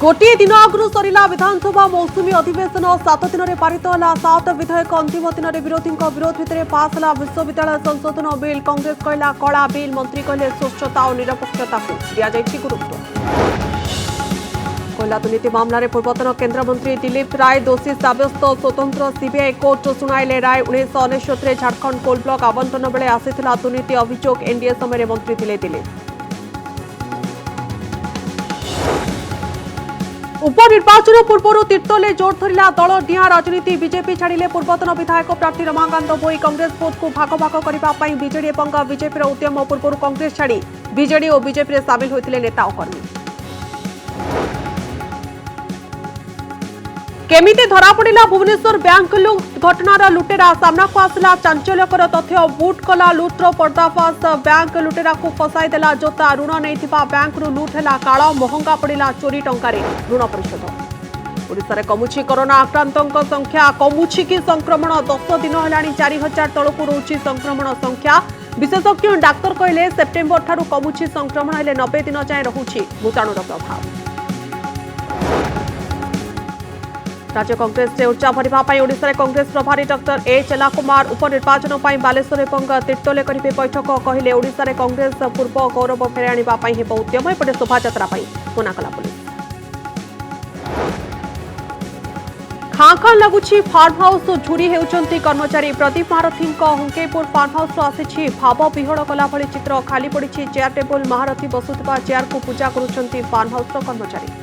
गोटे दिन आगु सरिला विधानसभा मौसुमी अधिवेशन 7 दिन में पारित है। 7 विधेयक अंतिम दिन में विरोधी विरोध भितर पास है विश्वविद्यालय संशोधन बिल। कांग्रेस कहला कला बिल, मंत्री कहले स्वच्छता और निरपेक्षता को दि गुरुत्व। कोयला दुर्नीति मामलें पूर्वतन केन्द्रमंत्री दिलीप राय दोषी सब्यस्त। स्वतंत्र सीबीआई कोर्ट शुणाइले राय। 1999 झारखंड कोल ब्लॉक आवंटन बेले आसीथिला दुर्नीति अभियोग। एनडीए समय मंत्री थे दिलीप। उपनिर्वाचन पूर्व तीर्थले जोर धरला दल डिया राजनीति। बीजेपी छाड़िले पूर्वतन विधायक प्रार्थी रमाकांत भोई। कांग्रेस भोट को भाग भाग करने बीजेडी और बीजेपी उद्यम पूर्व कांग्रेस छाड़ी बीजेडी और बीजेपी में सामिल होते नेता और कर्मी। केमिति धरा पड़ा भुवनेश्वर बैंक लुट घटनार लुटेरा। सामना को आसला चांचल्यकर तथ्य। बूट कला लुट्र पर्दाफाश। बैंक लुटेरा को फसाई देला जोता। ऋण नहीं बैंक लुट है काल। महंगा पड़ा चोरी टंकार ऋण परिशोध। ओडिशा रे कमुछि कोरोना आक्रांतों संख्या। कमुछि कि संक्रमण 10 दिन है 4000 तलकू रोची संक्रमण संख्या। विशेषज्ञ डाक्तर कहले सेप्टेम्बर ठारू कमुछि संक्रमण हेले 90 दिन जाए रहुछि भूताणुर प्रभाव। राज्य कांग्रेस से ऊर्जा भरवा ओडिशा कांग्रेस प्रभारी डॉक्टर ए चेला कुमार। उपनिर्वाचन बालेश्वर और तीर्थले करेंगे बैठक। कहले ओडिशा कांग्रेस पूर्व गौरव फेर आने उद्यम। एपटे शोभायात्रा मना कला पुलिस। खाँ खाँ लगुच फार्म हाउस झुरी होती कर्मचारी। प्रदीप महारथी हुंकेपुर फार्म हाउस आसी भाव विहड़ कला भली चित्र। खाली पड़ी चेयर टेबुल। महारथी बसुवा चेयर को पूजा करुछंती फार्म हाउस कर्मचारी।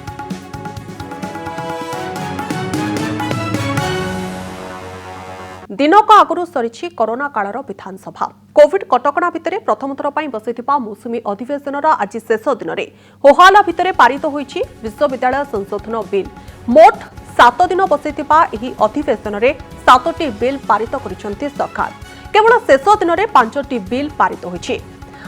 दिनक आगु सरी कोरोना कालर विधानसभा। कोविड कटकणा भितर प्रथम थर पर बसिथिबा मौसुमी अधिवेशन आज शेष दिन में होहाला भितर पारित होईछि विश्वविद्यालय संशोधन बिल। मोट 7 दिन बसिथिबा एही अधिवेशन में 7टी बिल पारित करिसेंति सरकार। केवल शेष दिन में 5टी बिल पारित होईछि।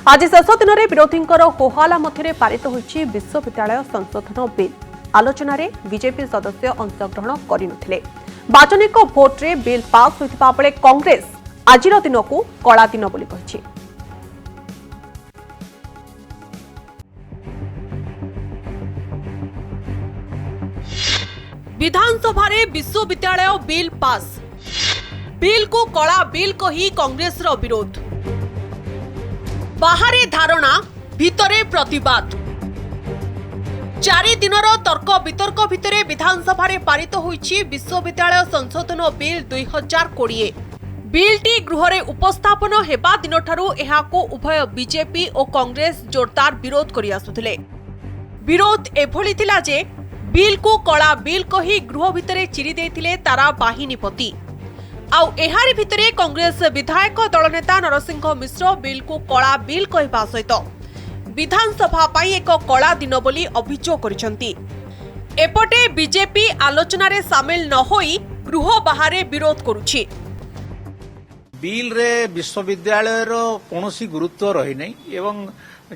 आज शेष दिन में विरोधींकर होहाला मध्य पारित होईछि विश्वविद्यालय संशोधन बिल। आलोचना रे बीजेपी सदस्य अंशग्रहण करिनथिले। बाचनिक भोट्रे बिल पास होइथिबा बेले कांग्रेस आजिर दिन को कला दिन बोली कहिछि। विधानसभा रे विश्वविद्यालय बिल पास। बिल को कला बिल कही कांग्रेस रो विरोध। बाहरे धारणा भितरे प्रतिवाद। 4 दिनर तर्क वितर्क भितर विधानसभा रे पारित होईछि विश्वविद्यालय संशोधन बिल 2020। बिलटी गृह रे उपस्थापन हेबा दिनठारु एहाको उभय बीजेपी और कांग्रेस जोरदार विरोध करि आसुथिले। विरोध एभली थिला जे बिल को कला बिल कही गृह भितर चिरी देथिले तारा बाहिनीपति। आउ एहारी भितरे कांग्रेस विधायक दल नेता नरसिंह मिश्र बिल को कला बिल कहबा सहित विधानसभा पाई एक कला दिन बोली अभियोग करिसेंती। एपटे बीजेपी आलोचना रे शामिल न होई गृह बाहरे विरोध करुछि। बिल रे विश्वविद्यालय रो कोनोसी गुरुत्व रही नहीं एवं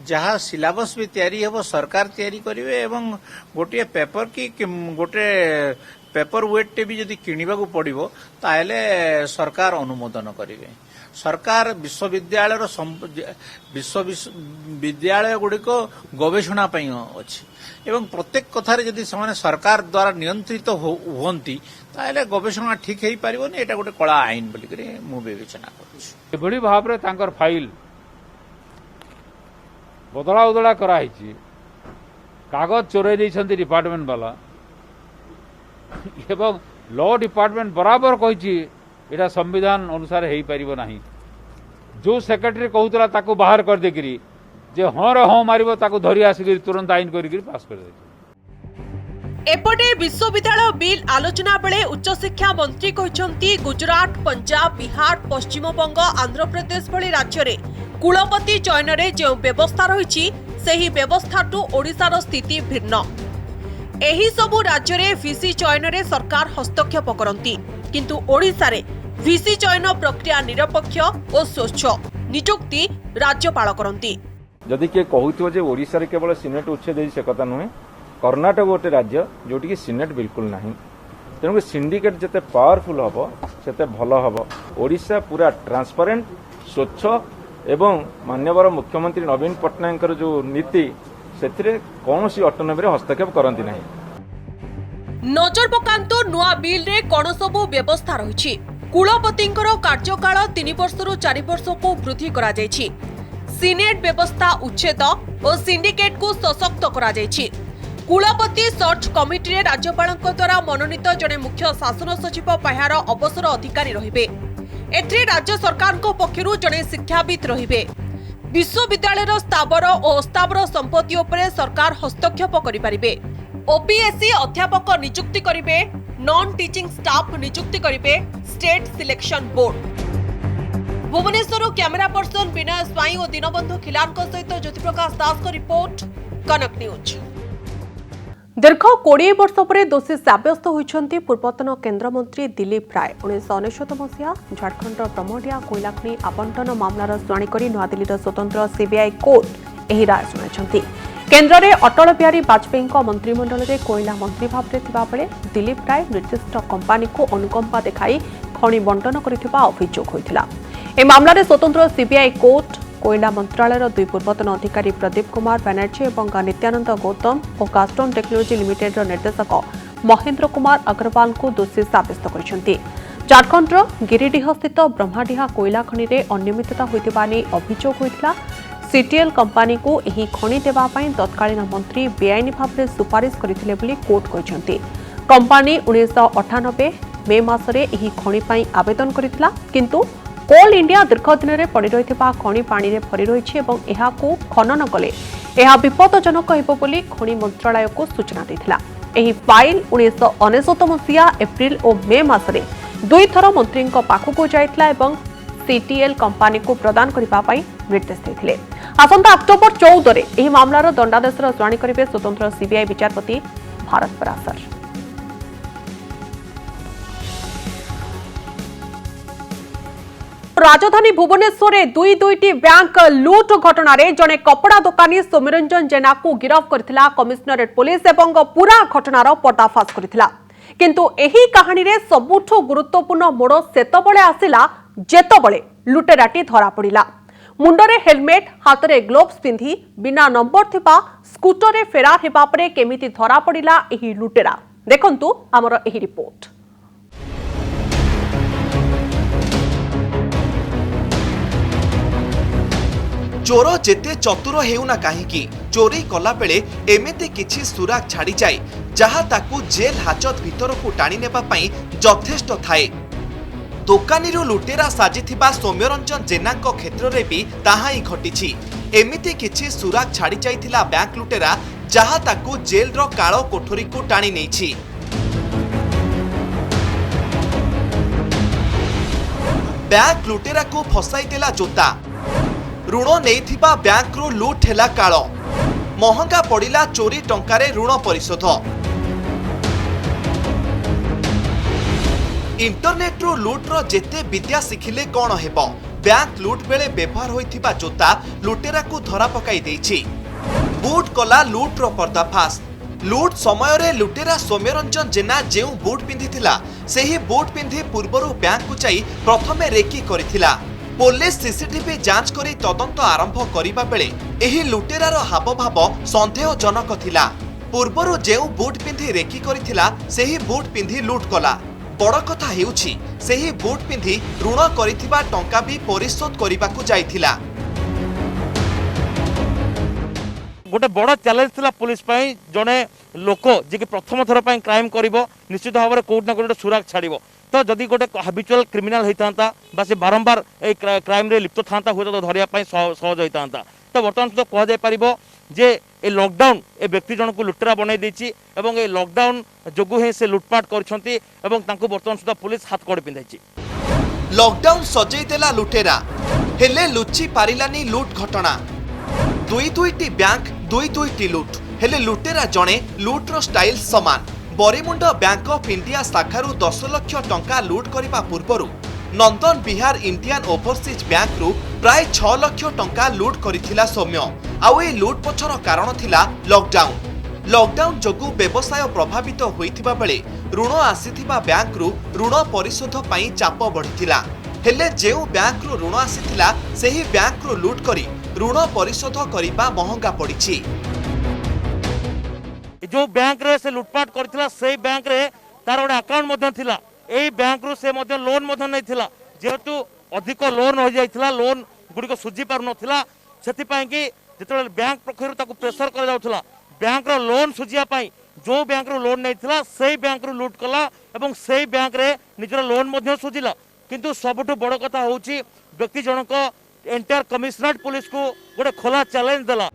जहाँ सिलेबस भी तैयारी हेबो सरकार तैयारी करिवे एवं गोटे पेपर की गोटे पेपर वेट टे भी जदि किनिबा को पड़िबो ताहेले सरकार अनुमोदन करिवे। सरकार विश्वविद्यालय विश्वविद्यालय गुड़िक गवेषणा अच्छी एवं प्रत्येक कथार जदि से सरकार द्वारा नियंत्रित होती ताहले गवेषणा ठीक हो पारिबोनी। एटा गोटे कला आईन बोलिकरी मु विवेचना करूछि। एभली भाव तांकर फाइल बदला उदला कराई कागज चोरई देइछंती डिपार्टमेंट वाला एवं लॉ डिपार्टमेंट बराबर कहिछि एटा संविधान अनुसार हेई परिबो नाही। जो सेक्रेटरी कहूतला ताको बाहर कर देकरी जे हाँ रे हाँ मारिबो ताको धरी आसिकरी तुरंत आईन करिकरी पास कर दे। एपटे विश्वविद्यालय बिल आलोचना बेले उच्च शिक्षा मंत्री कहते गुजरात, पंजाब, बिहार, पश्चिम बंग, आंध्र प्रदेश भली राज्य रे कुलपति चयन रे जो व्यवस्था रही सेही व्यवस्थाटू ओडिशार स्थिति भिन्न। एही सबु राज्य रे वीसी चयन रे सरकार हस्तक्षेप करती किंतु ओडिशा रे वीसी चयन प्रक्रिया निरपेक्ष और स्वच्छ नियुक्ति राज्यपाल करती। जदि किए कहूथो जे ओडिशा रे केवल सिनेट उच्छेद से कथा नुहे। कर्णाटक गोटे राज्य जोटि सिनेट बिल्कुल नाही। तेणु सिंडिकेट जिते पावरफुल हम सेते भल हम। ओडिशा पूरा ट्रांसपेरेंट स्वच्छ एवं माननीय मुख्यमंत्री नवीन पट्टनायक जो नीति से कौन सी ऑटोनोमी हस्तक्षेप करती नहीं। नजर पकांतु नुआ बिल रे कोन सबु व्यवस्था रहिछि। कुलपतिंकर कार्यकाल 3 वर्षरु 4 वर्ष को वृद्धि करा जायछि। सीनेट व्यवस्था उच्छेद और सिंडिकेट को सशक्त करा जायछि। कुलपति सर्च कमिटी रे राज्यपालक द्वारा मनोनीत जने मुख्य शासन सचिव पाह्यार अवसर अधिकारी रहिबे। एथरे राज्य सरकार को पक्षरु जने शिक्षाविद रहिबे। विश्वविद्यालय स्थावर और अस्थावर संपत्ति उपरे सरकार हस्तक्षेप करि परिबे। ओपीएससी अध्यापक नियुक्ति करिबे। नॉन टीचिंग स्टाफ नियुक्ति करिबे state selection board. Bhubaneswar camera person Vinay Swain और दीनबंधु खिलान सहित ज्योतिप्रकाश दास को रिपोर्ट, कनक न्यूज। दीर्घ 20 वर्ष पर दोषी सब्यस्त होइछन्ति पूर्वतन केन्द्रमंत्री दिलीप राय। 1999 मसीहा झारखंड ब्रह्मडिया कोयला खनि आवंटन मामलार शुणाणी करी नयादिल्लीर स्वतंत्र सीबीआई कोर्ट एही राय सुनाइछन्ति। केन्द्र में अटल बिहारी वाजपेयी मंत्रिमंडल में कोयला मंत्री भाव में बेले दिलीप राय निर्दिष्ट कंपानी को अनुकंपा देखाई खनि बंटन करथिबा अभियोग होइथिला। ए मामला रे स्वतंत्र सीबीआई कोर्ट कोयला मंत्रालयर 2 पूर्वतन अधिकारी प्रदीप कुमार बनर्जी और नित्यानंद गौतम और कास्टोन टेक्नोलोजी लिमिटेड निर्देशक महेंद्र कुमार अग्रवाल को दोषी साब्यस्त करिसेंति। झारखंड गिरिडीह स्थित ब्रह्माडीहा कोयला खनि रे अनियमितता होइतिबा नै अभियोग होइथिला। सीटीएल कंपानी को यही खनि देवा तत्कालीन मंत्री बेआईन भाव में सुपारिश करथिले बोली कोर्ट कहिसेंति। कंपानी 1998 मे मासरे यही खनि पई आवेदन करिथिला, किंतु कोल इंडिया दीर्घ दिन में पड़ रही खनि पानी रे भरी रही और खनन कले यह विपदजनक हेबो बोली खनि मंत्रालय को सूचना देथिला। एही फाइल 1999 मसीहा एप्रिल और मे मासरे 2 थर मंत्री पाखक जाइथिला एवं सीटीएल कंपानी को प्रदान करने निर्देश देथिले। आसंता अक्टोबर 14 रे एही मामलार दंडादेशर शुणाणी करिवे स्वतंत्र सीबीआई विचारपति भारत पराशर। राजधानी भुवनेश्वर में दुईटी बैंक लुट घटना रे जने कपड़ा दोकानी सौम्यरंजन जेना को गिरफ्त करथिला कमिश्नरेट पुलिस एवं पूरा घटनार पर्दाफाश करथिला। किंतु एही कहानी रे सबुठो गुरुत्वपूर्ण मोड़ सेतबळे आसिला जेतबळे लुटेराटी धरा पड़िला। मुंडरे हेलमेट हाथरे ग्लोव्स पिंधि बिना नंबर थिबा स्कूटर रे फेरार हेबा परे केमिति धरा पड़िला एही लुटेरा, देखंतु हमर एही रिपोर्ट। चोर जेते चतुर हेउना काहींकी चोरी कला बेले एमिति किछि सुराग छाड़ी जाए जहा ताकू जेल हाजत भीतर को टाणी नेबा पई यथेष्ट थाए। दोकानीरू लुटेरा साजिथिबा सौम्यरंजन जेनांको क्षेत्र रे भी ताहा ही घटिछि। एमिति किछि सुराग छाड़ी जाइथिला बैंक लुटेरा जहा ताकू जेल रो काळो कोठरी को टाणी नेछि। बैंक लुटेरा को फसाई देला जोता। ऋण नेइथिबा बैंक रो लुट हेला काळ। महंगा पड़िला चोरी टंकारे ऋण परिशोध। इंटरनेट रो लुट रो जेते विद्या शिखिले कोन हेबो। बैंक लुट बेले व्यवहार होइथिबा जोता लुटेरा को धरा पकाई देछि। बूट कला लुट रो पर्दाफाश। लुट समय रे लुटेरा सौम्यरंजन जेना जेउ बूट पिंधिथिला सेही बूट पिंधि पूर्वरु बैंक को जाई प्रथमे रेकी करिथिला। पुलिस सीसीटीवी जांच करी तदंत आरंभ करिबा बेले एही लुटेरार हावभाव संदेहजनक थिला। पूर्वरु जेउ बूट पिंधि रेकी करिथिला सेही बूट पिंधि लुट कला। बड़ कथा हेउछि सेही बूट पिंधि ऋण करिथिबा टंका भी परिशोध करिबाकू जाइथिला। गोटे बड़ चैलेंज थिला पुलिस पई जने लोक जे कि प्रथम थर पई क्राइम करिवो निश्चित भाव में कोर्ट ना कोर्ट सुराग छाड़िवो। तो जदि गोटे हाबिचुअल क्रिमिनाल होता बा से बारंबार ए क्राइम रे लिप्त था हुए तो धरिया सहज होता। तो बर्तमान सुधा कह जाय परिबो जे ए लॉकडाउन ए व्यक्ति जन को लुटेरा बनाई देछि एवं ए लॉकडाउन जोगु हे से लुटपाट करछंती एवं तांको बर्तमान सुधा पुलिस हाथ कड़ पिंधाइछि। लॉकडाउन सजै देला लुटेरा हेले लुचि पारिलानी लुट घटना। दुईटी बैंक दुईटी लुट हेले लुटेरा जणे लुट्र स्टाइल समान। बरीमुंड बैंक ऑफ इंडिया शाखारू 10 लाख टंका लुट करने पूर्वरु नंदन बिहार इंडियन ओवरसीज बैंक रु प्राय 6 लाख टंका लुट करिथिला सौम्य। आउ ए लुट पछर कारण थिला लॉकडाउन। लॉकडाउन जोगु व्यवसाय प्रभावित होइथिबा बेले ऋण आसीथिबा बैंक रु ऋण परिशोध पई चाप बढ़िथिला। हेले जेउ बैंक रु ऋण आसीथिला सेही बैंक रु लुट करी ऋण परिशोध करिबा महंगा पड़िछि। जो बैंक रे से लुटपाट करथिला से बैंक रे तार गोटे अकाउंट मध्य थिला एई बैंक रु से मध्य लोन मध्य नै थिला जेहेतु अधिक लोन हो जाइथिला लोन गुडी सुझी पार नथिला सेति पई कि जेतबे बैंक पक्षरु ताको प्रेशर कर जाउथला बैंक रो लोन सुझिया पई जो बैंक रो लोन नै थिला सेई बैंक रु लूट कला एवं सेई बैंक रे निजर लोन मध्य सुझिला किंतु सबुठु बड़ कथा होउची व्यक्ति जनक एंटायर कमिश्नरेट पुलिस को गोटे खोला चैलेंज देला।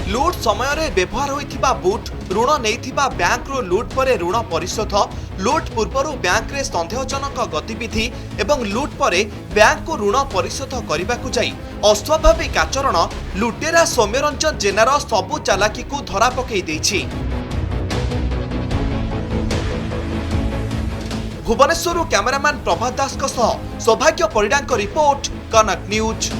लुट समय रे व्यवहार होइथिबा बूट ऋण नैथिबा बैंक रो लुट परे ऋण परिशोध लुट पूर्वरु बैंक रे संदेहजनक गतिविधि एवं लुट परे बैंक को ऋण परिशोध करबाकू जाई अस्वाभाविक आचरण लुटेरा सौम्यरंजन जेनार सबु चालाकी को धरा पकई देछि। भुवनेश्वर कैमरामैन प्रभात दास सौभाग्य परिडांक रिपोर्ट कनक न्यूज।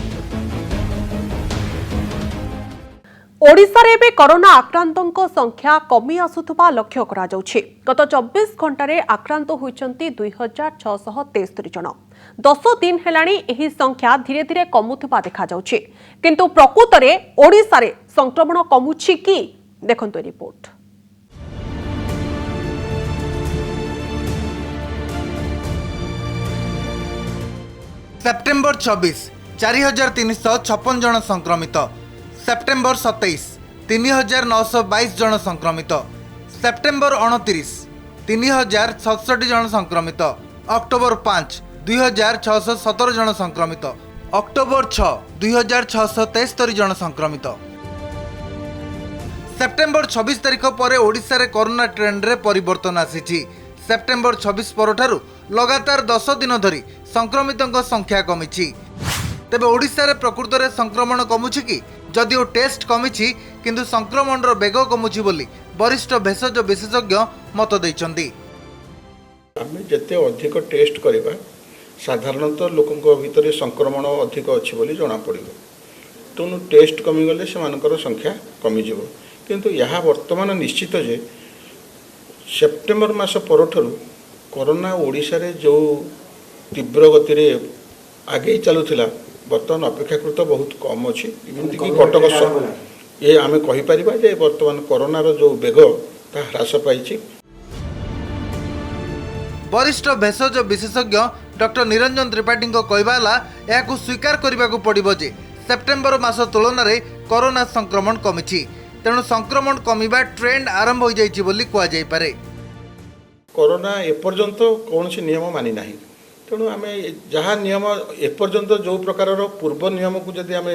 ओडिशा रे बे कोरोना आक्रांतों संख्या कमी आसुथबा लक्ष्य करा जाउछि। गत 24 घंटारे आक्रांत होइचंती 2673 जन। 10 दिन हेलाणी एही संख्या धीरे धीरे कमुथबा देखा जाउछि किंतु प्रकृत रे ओडिशा रे संक्रमण कमुछि कि देखंतु रिपोर्ट। सेप्टेम्बर 24 4356 जन संक्रमित, सेप्टेम्बर 27 3922 जन संक्रमित, सेप्टेम्बर 29 3067 जन संक्रमित, अक्टोबर 5 2617 जन संक्रमित, अक्टोबर 6 2673 जन संक्रमित। सेप्टेम्बर 26 तारिख पर ओडिशा रे कोरोना ट्रेंड रे परिवर्तन आसीछि। सेप्टेम्बर 26 परठारु लगातार 10 दिन धरी संक्रमितों संख्या कमिछि। तेबे ओडिशा रे प्रकृत रे संक्रमण कमुछि कि जदिओ टेस्ट कमिछि किंतु संक्रमण रो बेग कमुछि बोली वरिष्ठ भेषज विशेषज्ञ मत दैछन्ति। आमे जते अधिक टेस्ट करिबा साधारणतः लोकंक भितर संक्रमण अधिक अछि बोली जणा पड़िबो तेणु टेस्ट कमी गले से मानकर संख्या कमी जिवो किंतु यहा वर्तमान निश्चित जे सेप्टेम्बर मास परठारु कोरोना ओडिशा रे जो तीव्र गति रे आगे चलुथिला वर्तमान अपेक्षाकृत बहुत कम अच्छी एमती कि कटक ये आम कहीपर जे वर्तमान कोरोनार जो बेग ता ह्रास पाई। वरिष्ठ भेषज विशेषज्ञ डॉक्टर निरंजन त्रिपाठी कहला यह स्वीकार करने को पड़ो जे सेप्टेम्बर मास तुलन में कोरोना संक्रमण कमी तेणु संक्रमण कमिबा ट्रेंड आरंभ हो जाइए कहुपे। कोरोना एपर्यंत कौन सी नियम मानी ना तेणु आम जहाँ नियम एपर्यंत जो प्रकार पूर्व नियम को जदि आम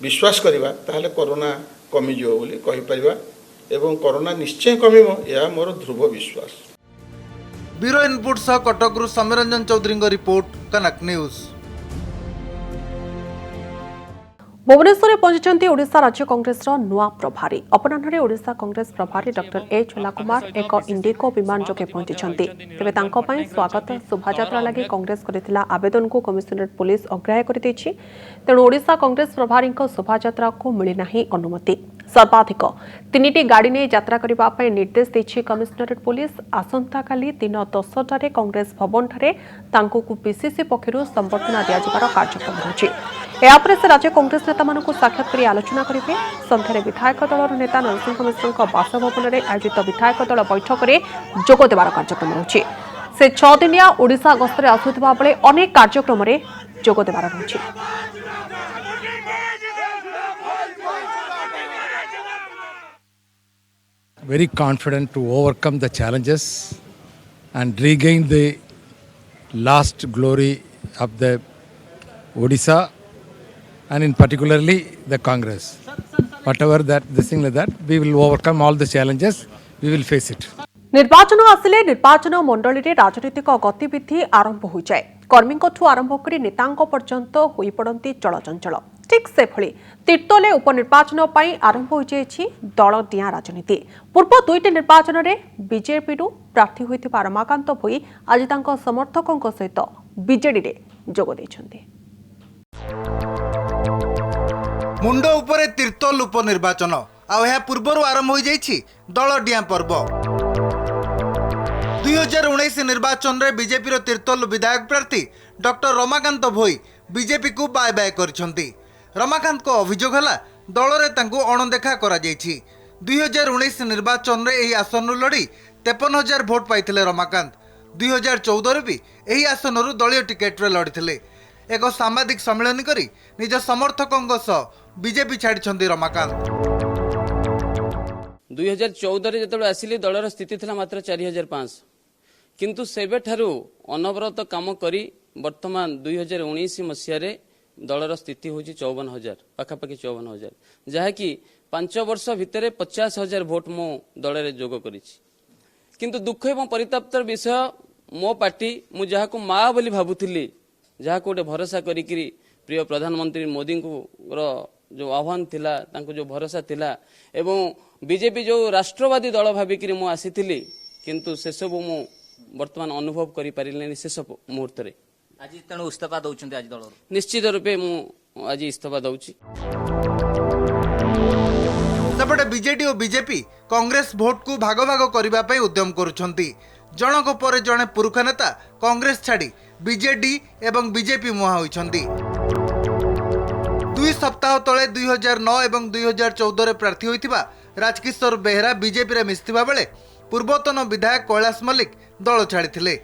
विश्वास करवा ताहले कोरोना कमिज बोली कहीपर एवं कोरोना निश्चय कमिब यह मोर ध्रुव विश्वास। ब्यूरो इनपुट सह कटकरू सौम्यरंजन चौधरी रिपोर्ट कनक न्यूज। भुवनेश्वर में पहुंची ओडिशा राज्य कांग्रेस नुआ प्रभारी अपराह्न ओडिशा कांग्रेस प्रभारी डॉक्टर ए चोला कुमार एक इंडिको विमान जोगे पहुंची तेबे तांको पई स्वागत शोभायात्रा लगी कांग्रेस करथिला आवेदन को कमिशनरेट पुलिस अग्राह्य कर दैछि तेणु ओडिशा कांग्रेस प्रभारी शोभायात्रा को मिली नाही अनुमति। सर्वाधिक 3टी गाड़ी ने यात्रा करबा पई निर्देश दैछि कमिशनरेट पुलिस। आसंता काली दिन 10टारे कांग्रेस भवन ठारे तांको को पीसीसी पक्षरु संबर्धना दिया जिबार कार्यक्रम होछि। यापर से राज्य कांग्रेस नेता मानक साक्षात कर आलोचना करेंगे। संध्यारे विधायक दल नेता नरसिंह मिश्र बासभवन में आयोजित विधायक दल बैठक में जोग देवार कार्यक्रम रही से 6 दिनिया ओडिशा गस्तरे आसुथिबा बेले अनेक कार्यक्रम में जोग देवार रही। Very confident to overcome the challenges and regain the lost glory of the Odisha and in particularly the Congress. Whatever that, this thing like that, we will overcome all the challenges, we will face it. निर्वाचन आसिले निर्वाचन मंडली रे राजनीतिक गतिविधि आरंभ हो जाए। कर्मीठू आरंभ कर नेता पर्यंत होई पड़ती चलचंचल। ठीक से भली तीर्तोले उपनिर्वाचन आरंभ हो जाए दल डिया राजनीति। पूर्व 2टी निर्वाचन में बीजेपी प्रार्थी होइथिबा रमाकांत भोई आज तांको समर्थकों सहित बीजेडी रे जोग दैछन्ति। मुंड उपरे तीर्तोल उपनिर्वाचन आ पूर्वर आरंभ हो जाइछि दल डिया पर्व। 2019 निर्वाचन रे बीजेपी रो तीर्तोल विधायक प्रार्थी डॉक्टर रमाकांत भोई बीजेपी को बाय बाय करछन्ति। रमाकांत को अभियोग है ଦଳରେ ତାଙ୍କୁ ଅଣଦେଖା କରାଯାଇଛି। 2019 ନିର୍ବାଚନରେ ଏହି ଆସନରୁ ଲଢ଼ି 53,000 ଭୋଟ ପାଇଥିଲେ ରମାକାନ୍ତ। 2014ରେ ବି ଏହି ଆସନରୁ ଦଳୀୟ ଟିକେଟରେ ଲଢ଼ିଥିଲେ। ଏକ ସାମ୍ବାଦିକ ସମ୍ମିଳନୀ କରି ନିଜ ସମର୍ଥକଙ୍କ ସହ ବିଜେପି ଛାଡ଼ିଛନ୍ତି ରମାକାନ୍ତ। 2014ରେ ଯେତେବେଳେ ଆସିଲି ଦଳର ସ୍ଥିତି ଥିଲା ମାତ୍ର 4,500, କିନ୍ତୁ ସେବେଠାରୁ ଅନବରତ କାମ କରି ବର୍ତ୍ତମାନ 2019 ମସିହାରେ ଦଳର ସ୍ଥିତି ହେଉଛି 54,000, ପାଖାପାଖି 54,000, ଯାହାକି 5 ବର୍ଷ ଭିତରେ 50,000 ଭୋଟ ମୁଁ ଦଳରେ ଯୋଗ କରିଛି। କିନ୍ତୁ ଦୁଃଖ ଏବଂ ପରିତାପ୍ତର ବିଷୟ, ମୋ ପାର୍ଟି ମୁଁ ଯାହାକୁ ମା ବୋଲି ଭାବୁଥିଲି, ଯାହାକୁ ଗୋଟେ ଭରସା କରିକିରି ପ୍ରିୟ ପ୍ରଧାନମନ୍ତ୍ରୀ ମୋଦିଙ୍କର ଯେଉଁ ଆହ୍ୱାନ ଥିଲା, ତାଙ୍କୁ ଯେଉଁ ଭରସା ଥିଲା ଏବଂ ବିଜେପି ଯେଉଁ ରାଷ୍ଟ୍ରବାଦୀ ଦଳ ଭାବିକିରି ମୁଁ ଆସିଥିଲି, କିନ୍ତୁ ସେସବୁ ମୁଁ ବର୍ତ୍ତମାନ ଅନୁଭବ କରିପାରିଲିନି ଶେଷ ମୁହୂର୍ତ୍ତରେ। ଆଜି ତେଣୁ ଇସ୍ତଫା ଦଉଛନ୍ତି ଆଜି ଦଳରୁ? ନିଶ୍ଚିତ ରୂପେ ମୁଁ ଆଜି ଇସ୍ତଫା ଦଉଛି। ସେପଟେ ବିଜେଡି ଓ ବିଜେପି କଂଗ୍ରେସ ଭୋଟକୁ ଭାଗ ଭାଗ କରିବା ପାଇଁ ଉଦ୍ୟମ କରୁଛନ୍ତି। ଜଣକ ପରେ ଜଣେ ପୁରୁଖା ନେତା କଂଗ୍ରେସ ଛାଡ଼ି ବିଜେଡି ଏବଂ ବିଜେପି ମୁହାଁ ହୋଇଛନ୍ତି। 2 ସପ୍ତାହ ତଳେ 2009 ଏବଂ 2014ରେ ପ୍ରାର୍ଥୀ ହୋଇଥିବା ରାଜକିଶୋର ବେହେରା ବିଜେପିରେ ମିଶିଥିବା ବେଳେ ପୂର୍ବତନ ବିଧାୟକ କୈଳାସ ମଲ୍ଲିକ ଦଳ ଛାଡ଼ିଥିଲେ।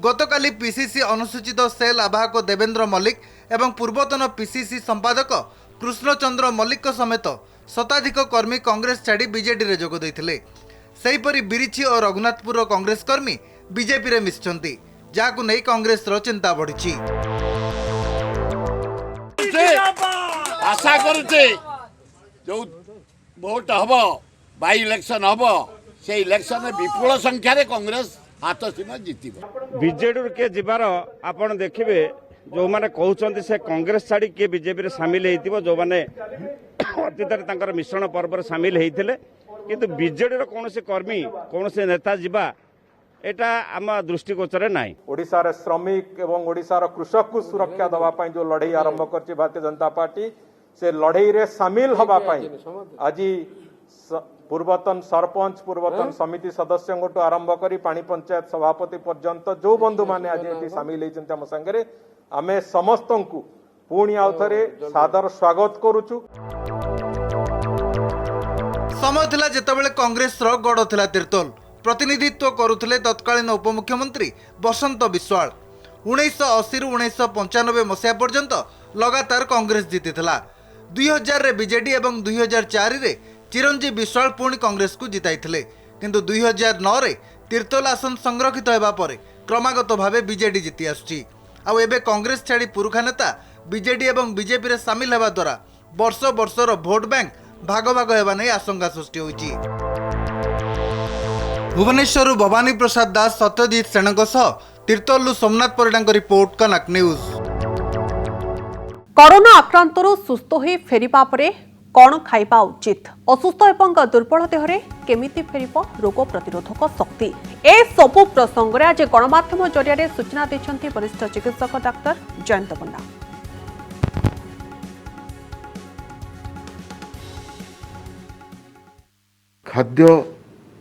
ଗତକାଲି ପିସିସି ଅନୁସୂଚିତ ସେଲ୍ ଆବାହକ ଦେବେନ୍ଦ୍ର ମଲ୍ଲିକ ଏବଂ ପୂର୍ବତନ ପିସିସି ସମ୍ପାଦକ କୃଷ୍ଣଚନ୍ଦ୍ର ମଲ୍ଲିକଙ୍କ ସମେତ ଶତାଧିକ କର୍ମୀ କଂଗ୍ରେସ ଛାଡ଼ି ବିଜେଡିରେ ଯୋଗ ଦେଇଥିଲେ। ସେହିପରି ବିରିଛି ଓ ରଘୁନାଥପୁରର କଂଗ୍ରେସ କର୍ମୀ ବିଜେପିରେ ମିଶିଛନ୍ତି, ଯାହାକୁ ନେଇ କଂଗ୍ରେସର ଚିନ୍ତା ବଢ଼ିଛି। आशा करुचे जो भोट हम बाई इलेक्शन हम से इलेक्शन विपुल संख्यार कांग्रेस हाथ सीमा जीत। बीजेडी के जीवार आपण देखिए जो मैंने कहते से कांग्रेस छाड़ी किए बीजेपी सामिल हो जो मैंने अतीत मिश्रण पर्व सामिल होते किंतु बीजेडी कौन कर्मी कौन नेता जीवा एटा आम दृष्टिगोचर ना। ओडिशार श्रमिक एवं ओडिशार कृषक को सुरक्षा दवाई जो लड़ाई आरंभ कर भारतीय जनता पार्टी से लड़ाई रे सामिल हवा आज पूर्वतन सरपंच पूर्वतन समिति सदस्य आरंभ करी पानी पंचायत सभापति पर्यंत जो बंधु माने आज ये सामिल होती आम संगे आमे समस्त को पुणी आउ थे सादर स्वागत करुचु। समय थिला जेतेबेले कांग्रेस रो गड़ थिला तिर्तोल प्रतिनिधित्व करुथिले तत्कालीन उपमुख्यमंत्री बसंत बिश्वाल। 1980 रु 1995 मसीहा पर्यंत लगातार कांग्रेस जीतीथिला। 2000 रे बीजेडी एवं 2004 रे चिरंजीव बिश्वाल पुणी कांग्रेस को जिताइथिले, किंतु 2009 रे तिर्तोल आसन संरक्षित हेबा परे क्रमागत भावे बीजेडी जीति आसुची। आ एबे कांग्रेस छाड़ी पुरुखा नेता बीजेडी एवं बीजेपी रे सामिल हेबा द्वारा वर्ष वर्षर भोट बैंक भाग भाग हेबा नै आशंका सृष्टि होईची। भुवनेश्वर भवानी प्रसाद दास सत्यजित सेनक तिर्तोल सोमनाथ परिडा रिपोर्ट कनक न्यूज। कोरोना आक्रांतरू सुस्थ हो फेरिबा परे कौन खाइबा उचित, असुस्थ एवं दुर्बल देहरे केमिति फेरिब रोग प्रतिरोधक शक्ति, ए सबु प्रसंग में आज गणमाध्यम जरिया सूचना देछंती वरिष्ठ चिकित्सक डाक्टर जयंत पंडा। खाद्य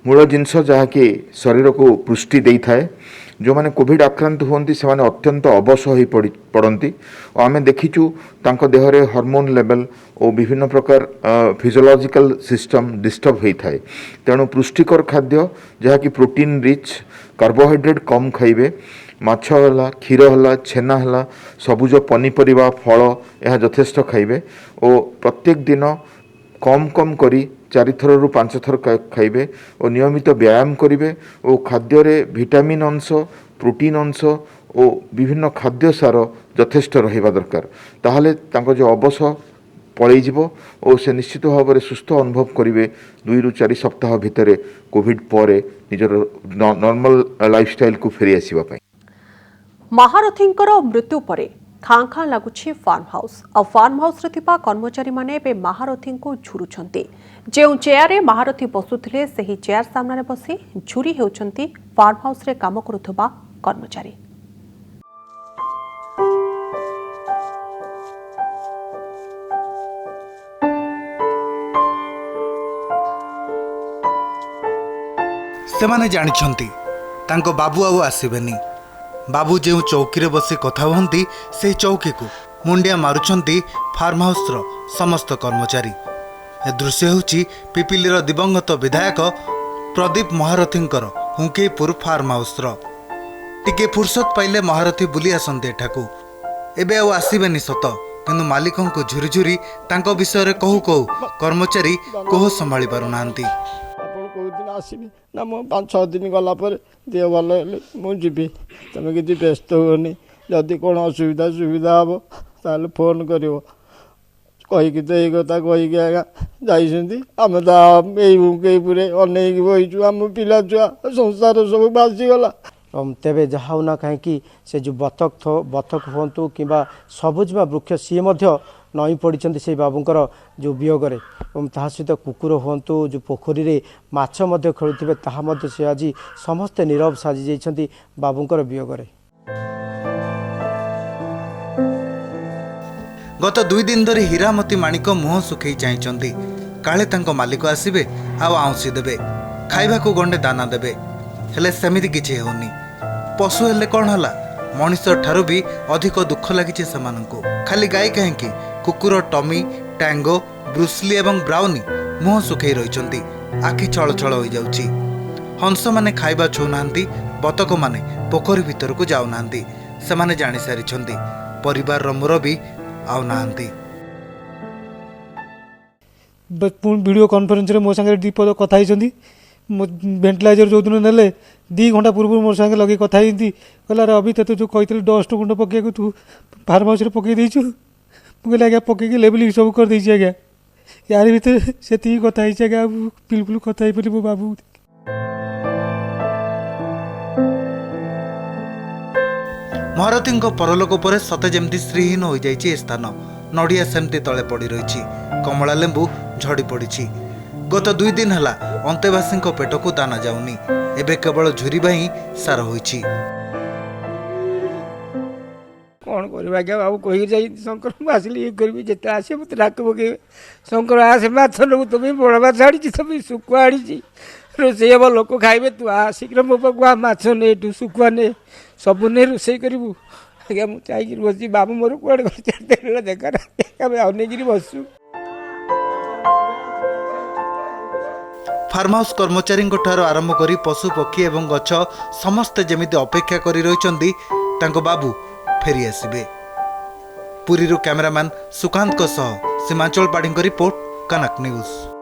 मूल जिनस जहाँकि शरीर को पुष्टि दे थाए। जो मैंने कोविड आक्रांत होती से माने अत्यंत अबस हो पड़ती और आम देखीचु तांको देहरे हार्मोन लेवल और विभिन्न प्रकार फिजियोलॉजिकल सिस्टम डिस्टर्ब होता है। तेणु पुष्टिकर खाद्य जहाँकि प्रोटीन रिच कार्बोहाइड्रेट कम खाइबे, माछ हला क्षीर हला छेना हला सबुज पनीपरिबा फल यह यथेष्ट खाइबे और प्रत्येक दिन कम कम करी 4 थर रु 5 थर खाइबे और नियमित व्यायाम करिवे और खाद्य रे विटामिन अंश प्रोटीन अंश और विभिन्न खाद्य सार यथेष्ट रहिबा दरकार। ताहले तांको जो अबस पळै जिवो और से निश्चित भाव में सुस्थ अनुभव करिवे। 2 रु 4 सप्ताह भितर कोविड परे निजर नॉर्मल लाइफस्टाइल को फेरी आसीबा पई। महारथींकर मृत्यु परे खाँ खाँ लगुछि फार्म हाउस। आ फार्म हाउस रे थिबा कर्मचारी माने बे महारथी को झुरुछंती। जेउ चेयर महारथी बसुथिले सही चेयर सामने बसी झुरी हेउछंती फार्म हाउस रे काम करुथबा कर्मचारी। सेमाने जानिछंती तांको बाबू आउ आसीबेनी। बाबू जो चौकी रे बसी कथा हुंती से चौकी को मुंडिया मारुछंती फार्म हाउस रो समस्त कर्मचारी। ए दृश्य ହେଉଛି ପିପିଲିର ଦିବଂଗତ ବିଧାୟକ ପ୍ରଦୀପ ମହାରଥୀଙ୍କର ହୁଙ୍କେଇପୁର ଫାର୍ମ ହାଉସ୍ର। ଟିକେ ଫୁର୍ସତ ପାଇଲେ ମହାରଥୀ ବୁଲି ଆସନ୍ତି ଏଠାକୁ। ଏବେ ଆଉ ଆସିବେନି ସତ, କିନ୍ତୁ ମାଲିକଙ୍କୁ ଝୁରିଝୁରି ତାଙ୍କ ବିଷୟରେ କହୁ କହୁ କର୍ମଚାରୀ କୋହ ସମ୍ଭାଳି ପାରୁନାହାନ୍ତି। ଆପଣ କେଉଁଦିନ ଆସିବି ନା ମୁଁ 5-6 ଦିନ ଗଲା ପରେ ଦେହ ଭଲ ହେଲେ ମୁଁ ଯିବି, ତମେ କିଛି ବ୍ୟସ୍ତ ହୁଅନି। ଯଦି କ'ଣ ସୁବିଧା ହେବ ତାହେଲେ ଫୋନ୍ କରିବ କହିକି ତ ଏଇ କଥା କହିକି ଆଜ୍ଞା ଯାଇଛନ୍ତି। ଆମେ ତ ଏଇ ହୁଙ୍କେଇପୁରେ ଅନେଇକି ବହିଛୁ, ଆମ ପିଲା ଛୁଆ ସଂସାର ସବୁ ଭାସିଗଲା। ତେବେ ଯାହା ହେଉ ନା କାହିଁକି ସେ ଯେଉଁ ବତକ ହୁଅନ୍ତୁ କିମ୍ବା ସବୁଜିମା ବୃକ୍ଷ ସିଏ ମଧ୍ୟ ନଇଁ ପଡ଼ିଛନ୍ତି ସେଇ ବାବୁଙ୍କର ଯେଉଁ ବିୟୋଗରେ। ଏବଂ ତାହା ସହିତ କୁକୁର ହୁଅନ୍ତୁ, ଯେଉଁ ପୋଖରୀରେ ମାଛ ମଧ୍ୟ ଖେଳୁଥିବେ ତାହା ମଧ୍ୟ ସେ ଆଜି ସମସ୍ତେ ନୀରବ ସାଜି ଯାଇଛନ୍ତି ବାବୁଙ୍କର ବିୟୋଗରେ। ଗତ 2 ଦିନ ଧରି ହୀରାମତି ମାଣିକ ମୁହଁ ଶୁଖେଇ ଚାହିଁଛନ୍ତି, କାଳେ ତାଙ୍କ ମାଲିକ ଆସିବେ ଆଉ ଆଉଁସି ଦେବେ, ଖାଇବାକୁ ଗଣ୍ଡେ ଦାନା ଦେବେ। ହେଲେ ସେମିତି କିଛି ହେଉନି। ପଶୁ ହେଲେ କ'ଣ ହେଲା, ମଣିଷ ଠାରୁ ବି ଅଧିକ ଦୁଃଖ ଲାଗିଛି ସେମାନଙ୍କୁ। ଖାଲି ଗାଈ କାହିଁକି, କୁକୁର ଟମି, ଟ୍ୟାଙ୍ଗୋ, ବ୍ରୁସ୍ଲି ଏବଂ ବ୍ରାଉନି ମୁହଁ ଶୁଖେଇ ରହିଛନ୍ତି, ଆଖି ଛଳଛଳ ହୋଇଯାଉଛି। ହଂସମାନେ ଖାଇବା ଛୁଉଁନାହାନ୍ତି, ବତକମାନେ ପୋଖରୀ ଭିତରକୁ ଯାଉନାହାନ୍ତି। ସେମାନେ ଜାଣିସାରିଛନ୍ତି ପରିବାରର ମୁରବୀ ଆଉ ନାହାନ୍ତି। ପୁଣି ଭିଡ଼ିଓ କନଫରେନ୍ସରେ ମୋ ସାଙ୍ଗରେ 2 ପଦ କଥା ହେଇଛନ୍ତି। ମୋ ଭେଣ୍ଟିଲାଇଜର ଯେଉଁଦିନ ନେଲେ 2 ଘଣ୍ଟା ପୂର୍ବରୁ ମୋ ସାଙ୍ଗେ ଲଗେଇ କଥା ହେଇଛନ୍ତି। କହିଲା ରେ ଅଭି ତତେ ଯେଉଁ କହିଥିଲି ଡଷ୍ଟ ଗୁଣ୍ଡ ପକେଇବାକୁ ତୁ ଫାର୍ମ ହାଉସ୍ରେ ପକେଇ ଦେଇଛୁ। ମୁଁ କହିଲି ଆଜ୍ଞା ପକେଇକି ଲେବଲିଂ ସବୁ କରିଦେଇଛି ଆଜ୍ଞା। ୟାରି ଭିତରେ ସେତିକି କଥା ହେଇଛି ଆଜ୍ଞା, ଆଉ ବିଲକୁଲ କଥା ହେଇପାରିଲି ମୋ ବାବୁ। ମହାରଥୀଙ୍କ ପରଲୋକ ପରେ ସତେ ଯେମିତି ଶ୍ରୀହୀନ ହୋଇଯାଇଛି ଏ ସ୍ଥାନ। ନଡ଼ିଆ ସେମିତି ତଳେ ପଡ଼ି ରହିଛି, କମଳା ଲେମ୍ବୁ ଝଡ଼ି ପଡ଼ିଛି। ଗତ 2 ଦିନ ହେଲା ଅନ୍ତେବାସୀଙ୍କ ପେଟକୁ ଦାନା ଯାଉନି। ଏବେ କେବଳ ଝୁରିବା ହିଁ ସାର ହୋଇଛି। କ'ଣ କରିବା ଆଜ୍ଞା, ବାବୁ କହିକି ଯାଇ ଶଙ୍କର ମୁଁ ଆସିଲି ଇଏ କରିବି, ଯେତେବେଳେ ଆସିବେ ମୋତେ ଡାକ ପକେଇବେ। ଶଙ୍କର ଆସେ ମାଛ ନେବୁ, ତମେ ବଡ଼ ମାଛ ଆଣିଛି, ତମେ ଶୁଖୁଆ ଆଣିଛି, ରୋଷେଇ ହେବ, ଲୋକ ଖାଇବେ, ତୁ ଶୀଘ୍ର ମୋ ପାଖକୁ ମାଛ ନେ, ଏଠୁ ଶୁଖୁଆ ନେ, ସବୁ ନେ, ରୋଷେଇ କରିବୁ। ଆଜ୍ଞା ମୁଁ ଚାହିଁକିରି ବସିଛି, ବାବୁ ମୋର କୁଆଡ଼େ ଗଲେ ଦେଖା ଆମେ ଅନେଇକିରି ବସୁ। ଫାର୍ମ ହାଉସ୍ କର୍ମଚାରୀଙ୍କ ଠାରୁ ଆରମ୍ଭ କରି ପଶୁ ପକ୍ଷୀ ଏବଂ ଗଛ ସମସ୍ତେ ଯେମିତି ଅପେକ୍ଷା କରି ରହିଛନ୍ତି ତାଙ୍କ ବାବୁ ଫେରି ଆସିବେ। ପୁରୀରୁ କ୍ୟାମେରାମ୍ୟାନ୍ ସୁକାନ୍ତଙ୍କ ସହ ସୀମାଞ୍ଚଳ ପାଢ଼ୀଙ୍କ ରିପୋର୍ଟ, କନକ ନ୍ୟୁଜ୍।